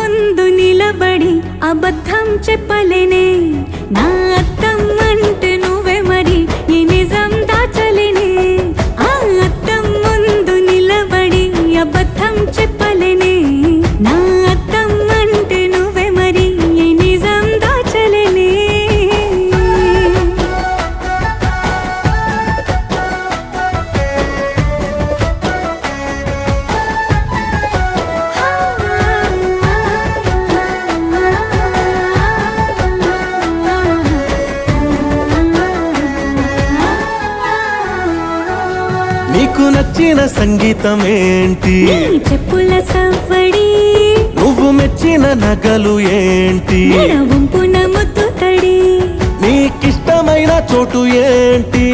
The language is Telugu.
ముందు నిలబడి అబద్ధం చెప్పలేనే నా అద్దం అంటే నువ్వే మరి ఈ నిజం దాచలేనే ఆ అద్దం ముందు నిలబడి అబద్ధం చెప్పలేనే నా అద్దం అంటే నువ్వే మరి ఈ నిజం దాచలేనే నీకు నచ్చిన సంగీతం ఏంటి నీ చెప్పుల సవ్వడి నువ్వు మెచ్చిన నగలు ఏంటి వంపున ముద్దు తడి నీకిష్టమైన చోటు ఏంటి